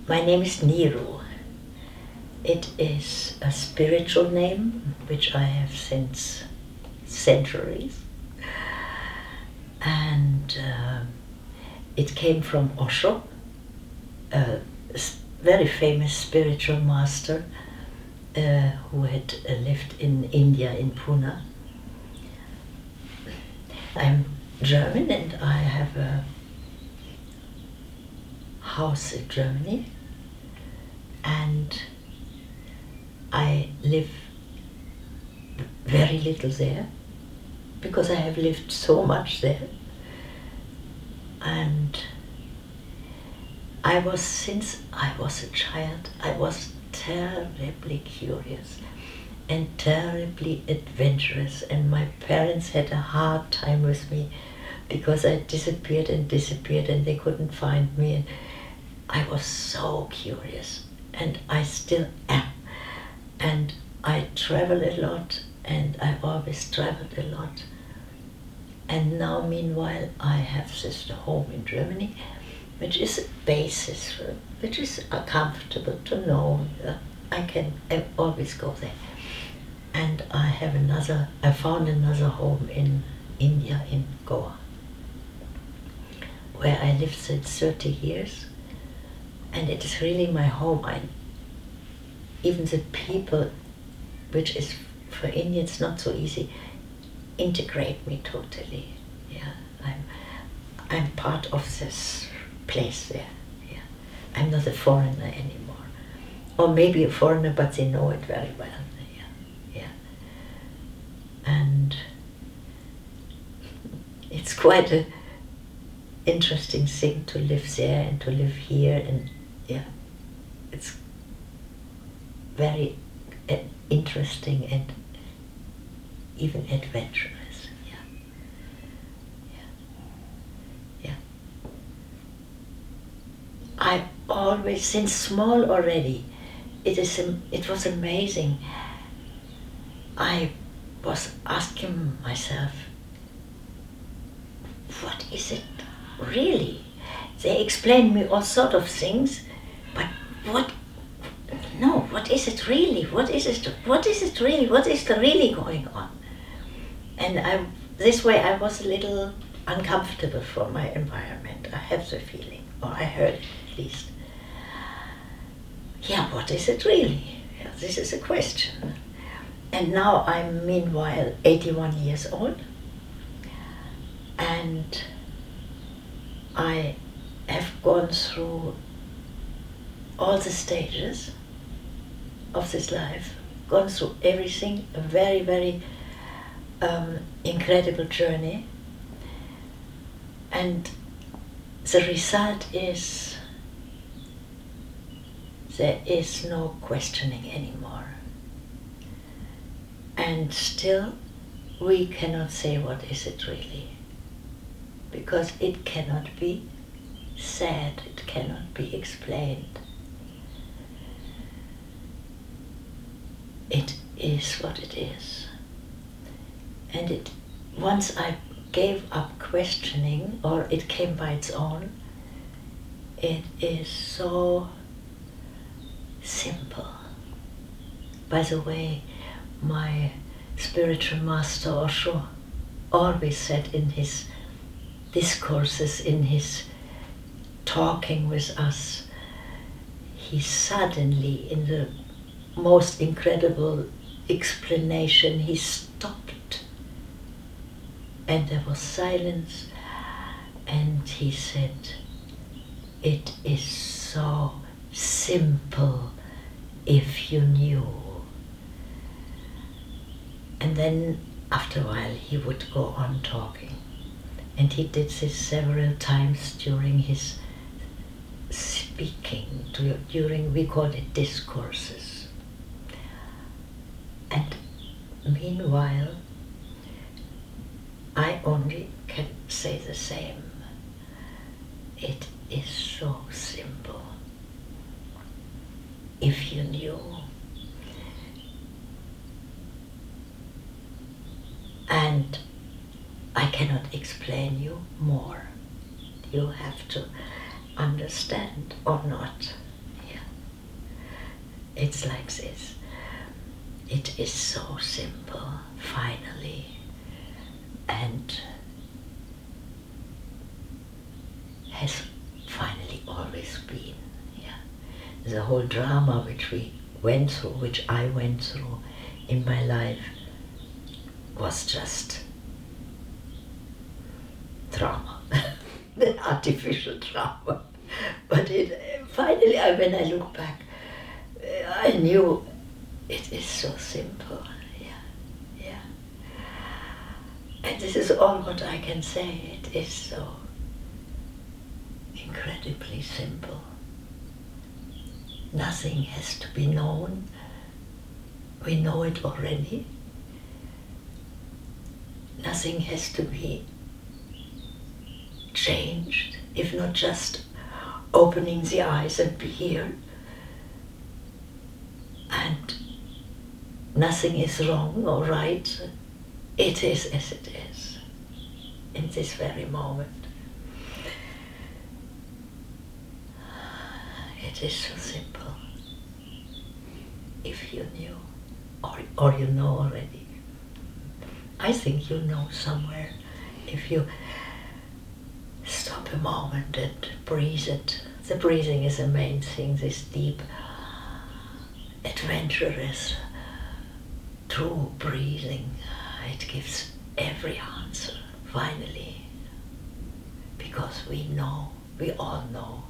My name is Neeru. It is a spiritual name which I have since centuries, and it came from Oshos, a very famous spiritual master who had lived in India, in Pune. I'm German and I have a house in Germany, and I live very little there because I have lived so much there. And since I was a child, I was terribly curious and terribly adventurous, and my parents had a hard time with me because I disappeared and they couldn't find me. And I was so curious, and I still am. And I travel a lot, and I've always traveled a lot. And now, meanwhile, I have this home in Germany, which is a basis, which is comfortable to know I always go there. And I found another home in India, in Goa, where I lived since 30 years. And it is really my home. Even the people, which is for Indians not so easy, integrate me totally. Yeah, I'm part of this place there. Yeah, I'm not a foreigner anymore, or maybe a foreigner, but they know it very well. Yeah. And it's quite an interesting thing to live there and to live here, and yeah, it's very interesting and even adventurous. Yeah. I always, since small already, it was amazing. I was asking myself, what is it really? They explain me all sort of things, but what is it really? What is it really? What is really going on? And this way I was a little uncomfortable for my environment. I have the feeling, or I heard it at least. Yeah, what is it really? Yeah, this is a question. And now I'm meanwhile 81 years old, and I have gone through all the stages of this life, gone through everything, a very, very incredible journey. And the result is there is no questioning anymore. And still we cannot say what is it really, because it cannot be said, it cannot be explained. It is what it is. And once I gave up questioning, or it came by its own, it is so simple. By the way, my spiritual master Oshos always said in his discourses, in his talking with us, he suddenly, in the most incredible explanation, he stopped and there was silence, and he said, it is so simple if you knew. And then after a while he would go on talking, and he did this several times during his speaking, during, we call it discourses. And meanwhile, I only can say the same. It is so simple. If you knew. And I cannot explain you more. You have to understand or not. it's like this. It is so simple, finally, and has finally always been. Yeah. The whole drama which we went through, which I went through in my life, was just drama, the artificial drama. But finally, when I look back, I knew it is so simple. Yeah, yeah. And this is all what I can say. It is so incredibly simple. Nothing has to be known. We know it already. Nothing has to be changed, if not just opening the eyes and be here. And nothing is wrong or right. It is as it is in this very moment. It is so simple. If you knew, or you know already. I think you know somewhere. If you stop a moment and breathe it. The breathing is the main thing, this deep, adventurous, true breathing. It gives every answer, finally. Because we know, we all know.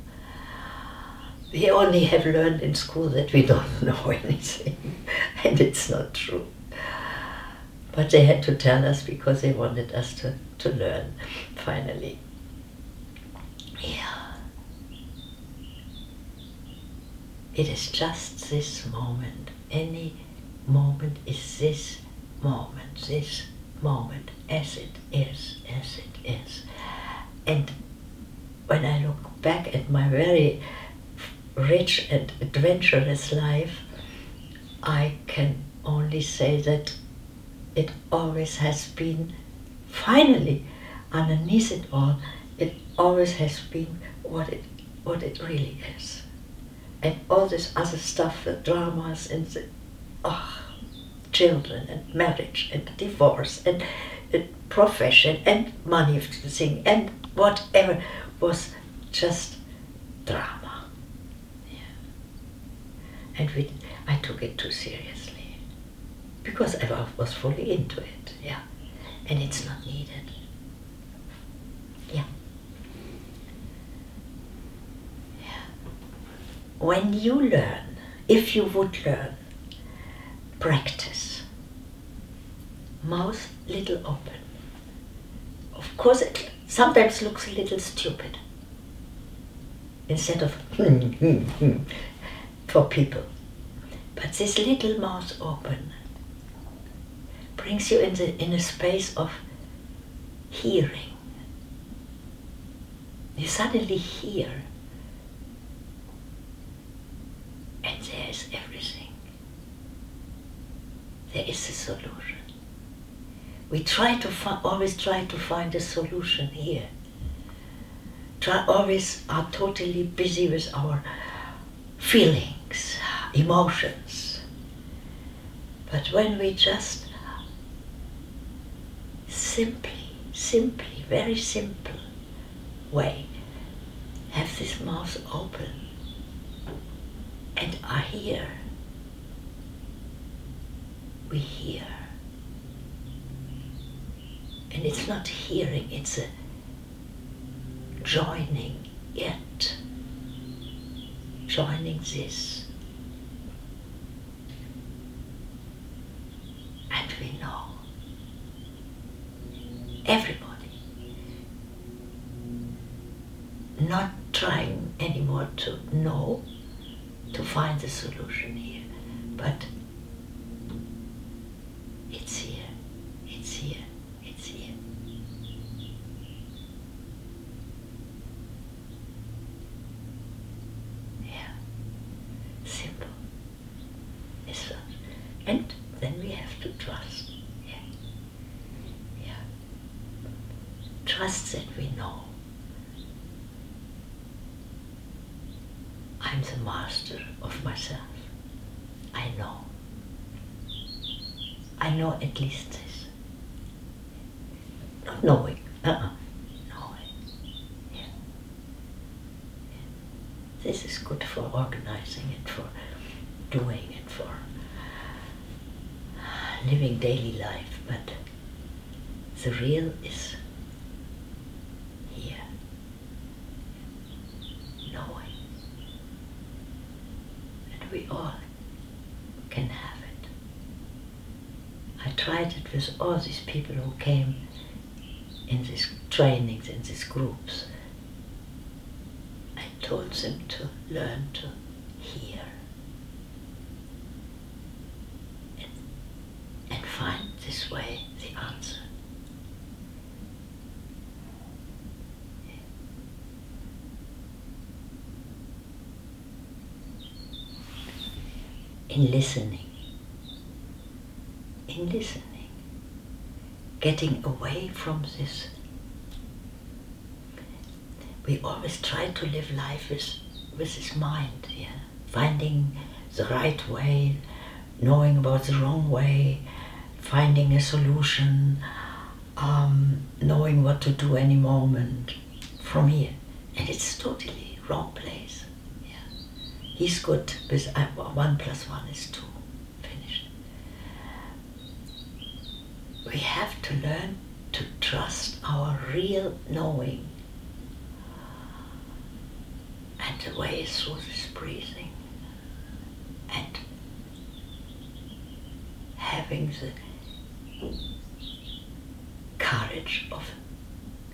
We only have learned in school that we don't know anything, and it's not true. But they had to tell us because they wanted us to learn, finally. Yeah. It is just this moment. Any moment is this moment, as it is, as it is. And when I look back at my very rich and adventurous life, I can only say that it always has been, finally, underneath it all, it always has been what it really is. And all this other stuff, the dramas and the children and marriage and divorce and profession and money thing and whatever, was just drama. Yeah. And I took it too seriously because I was fully into it. Yeah. And it's not needed. Yeah. When you learn, if you would learn, practice, mouth little open. Of course it sometimes looks a little stupid, instead of for people. But this little mouth open brings you in a space of hearing. You suddenly hear. And there is everything. There is a solution. We always try to find a solution here. Always are totally busy with our feelings, emotions. But when we just simply, very simple way, have this mouth open, and are here. We hear. And it's not hearing, it's a joining it. Joining this. And we know. Everybody. Not trying anymore to know, to find the solution here, but it's here, it's here, it's here. Yeah, simple. It's that. And then we have to trust. Yeah, yeah. Trust that we know. I'm the master of myself. I know. I know at least this. Not knowing. Knowing. Yeah. This is good for organizing it, for doing it, for living daily life, but the real is here. Knowing. And we all can have it. I tried it with all these people who came in these trainings, in these groups. I told them to learn to hear and find this way the answer. In listening, getting away from this. We always try to live life with this mind, yeah? Finding the right way, knowing about the wrong way, finding a solution, knowing what to do any moment from here. And it's totally wrong place. Yeah. He's good with 1 + 1 is 2. Finished. We have to learn to trust our real knowing and the way through this breathing and having the courage of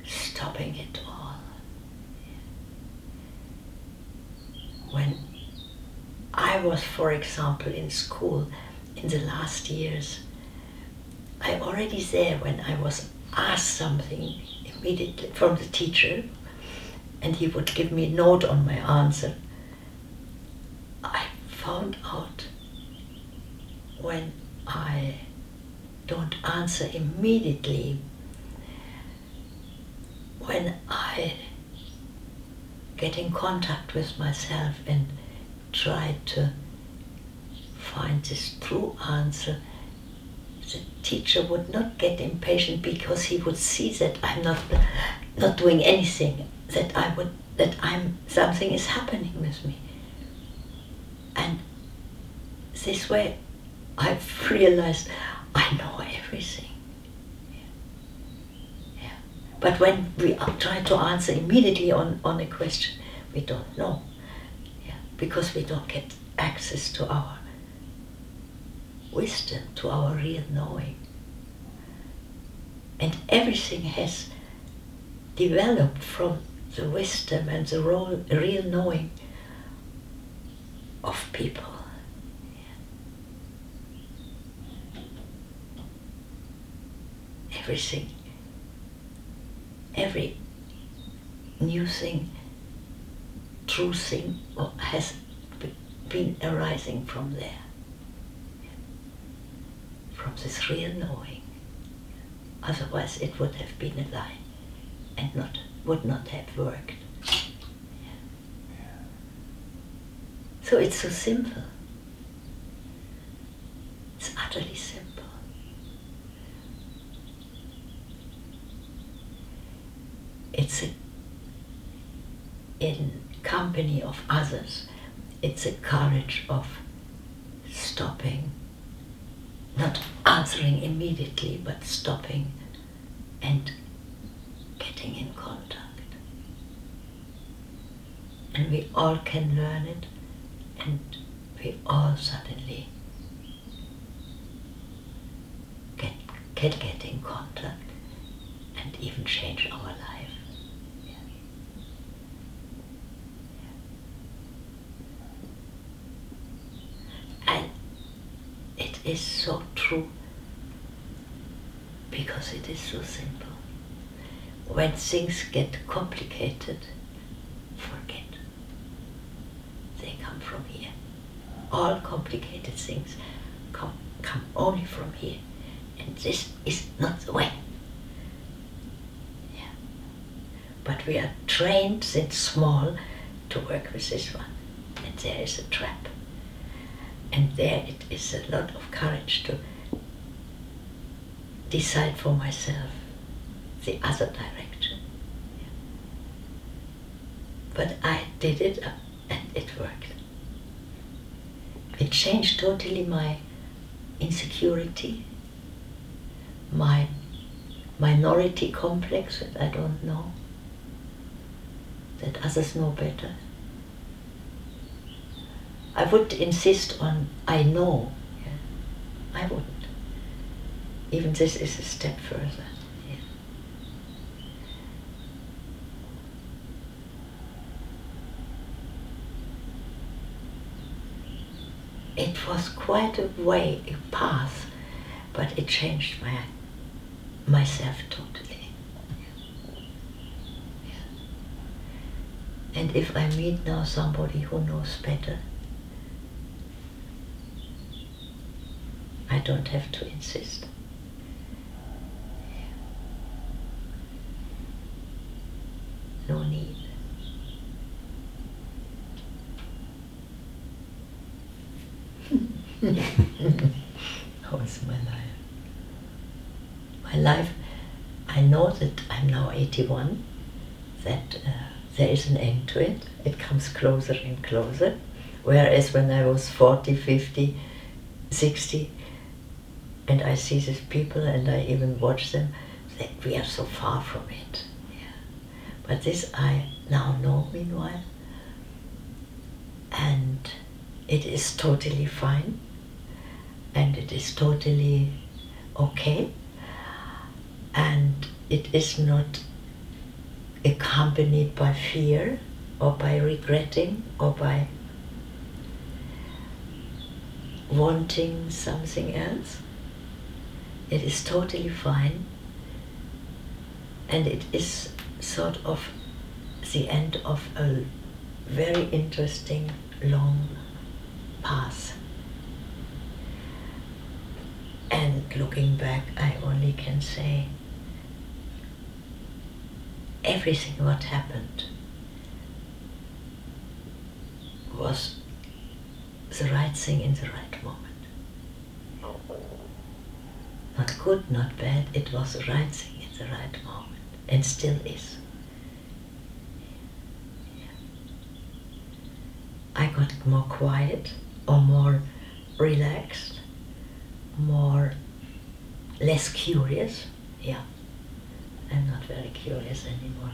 stopping it all. When I was, for example, in school in the last years, I already there when I was asked something immediately from the teacher and he would give me a note on my answer, I found out when I don't answer immediately, when I get in contact with myself and try to find this true answer, the teacher would not get impatient because he would see that I'm not doing anything, that something is happening with me. And this way I've realized I know everything. Yeah. But when we try to answer immediately on a question, we don't know. Yeah. Because we don't get access to our wisdom, to our real knowing. And everything has developed from the wisdom and the real knowing of people. Everything, every new thing, true thing has been arising from there, from this real knowing. Otherwise it would have been a lie and would not have worked. So it's so simple. It's utterly simple. It's in company of others, it's a courage of stopping, not answering immediately, but stopping and getting in contact. And we all can learn it, and we all suddenly can get in contact and even change our life. And it is so true because it is so simple. When things get complicated, forget. They come from here. All complicated things come only from here. And this is not the way. Yeah. But we are trained since small to work with this one. And there is a trap. And there it is a lot of courage to decide for myself the other direction. But I did it and it worked. It changed totally my insecurity, my minority complex that I don't know, that others know better. I would insist on I know. I wouldn't. Even this is a step further. It was quite a way, a path, but it changed myself totally. And if I meet now somebody who knows better, I don't have to insist. No need. How is my life? My life, I know that I'm now 81, that there is an end to it. It comes closer and closer. Whereas when I was 40, 50, 60, and I see these people and I even watch them, that we are so far from it. But this I now know meanwhile, and it is totally fine, and it is totally okay, and it is not accompanied by fear or by regretting or by wanting something else. It is totally fine, and it is sort of the end of a very interesting long path. And looking back, I only can say everything what happened was the right thing in the right moment. Not good, not bad, it was the right thing in the right moment, and still is. I got more quiet, or more relaxed, less curious. Yeah, I'm not very curious anymore.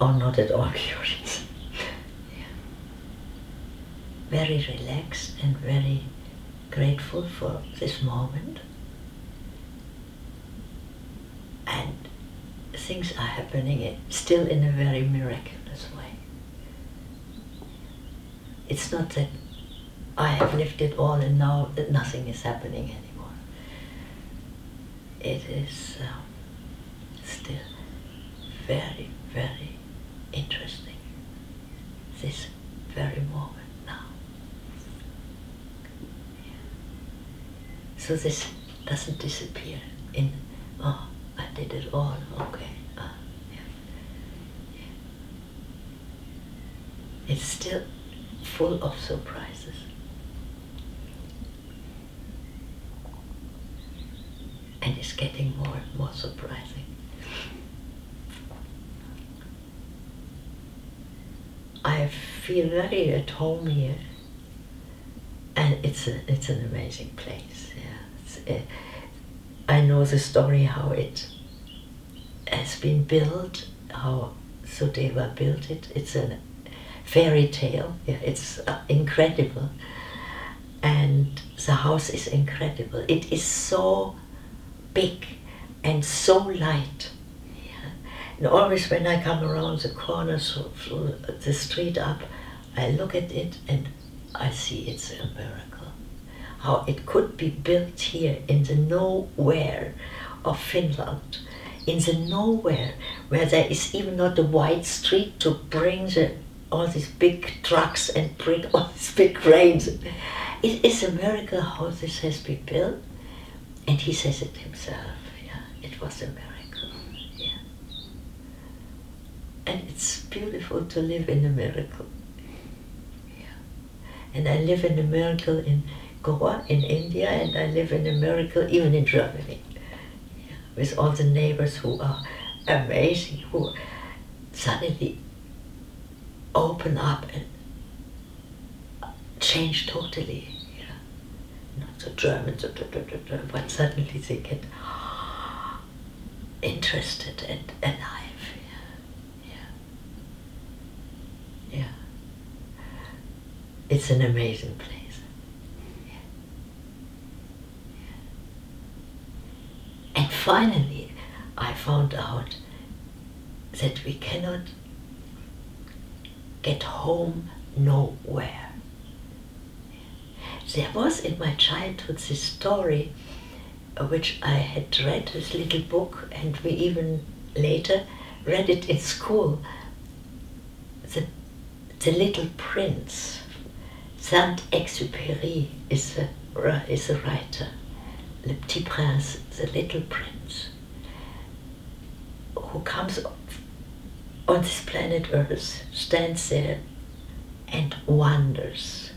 Or not at all curious. Very relaxed and very grateful for this moment. And things are happening still in a very miraculous way. It's not that I have lived it all and now that nothing is happening anymore. It is still very, very interesting, this very moment now. So this doesn't disappear in, oh, I did it all, okay. It's still full of surprises. And it's getting more and more surprising. I feel very at home here, and it's an amazing place. Yeah, I know the story how it has been built, how Sudeva built it. It's a fairy tale. Yeah, it's incredible, and the house is incredible. It is so big and so light. And always when I come around the corner, so through the street up, I look at it and I see it's a miracle. How it could be built here in the nowhere of Finland, in the nowhere where there is even not a wide street to bring all these big trucks and bring all these big cranes. It is a miracle how this has been built, and he says it himself. Yeah, it was a miracle. And it's beautiful to live in a miracle. Yeah. And I live in a miracle in Goa, in India, and I live in a miracle even in Germany. Yeah. With all the neighbors who are amazing, who suddenly open up and change totally. Yeah. Not so German, but suddenly they get interested and alive. Yeah. Yeah. Yeah. It's an amazing place. Yeah. Yeah. And finally, I found out that we cannot get home nowhere. There was in my childhood this story which I had read, this little book, and we even later read it in school. The Little Prince. Saint-Exupéry is a writer. Le Petit Prince, the Little Prince, who comes on this planet Earth, stands there and wonders.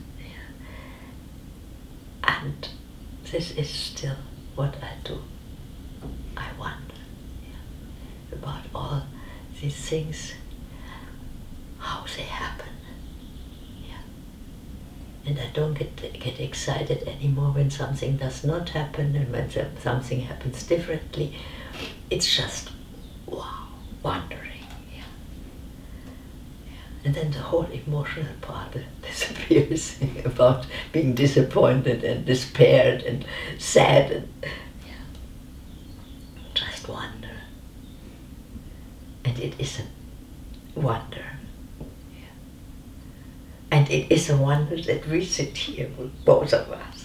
And this is still what I do. I wonder about all these things, how they happen. Yeah. And I don't get excited anymore when something does not happen and when something happens differently. It's just wow, wondering. Yeah. Yeah. And then the whole emotional part disappears about being disappointed and despaired and sad and yeah. Just wonder. And it is a wonder. Yeah. And it is a wonder that we sit here with both of us.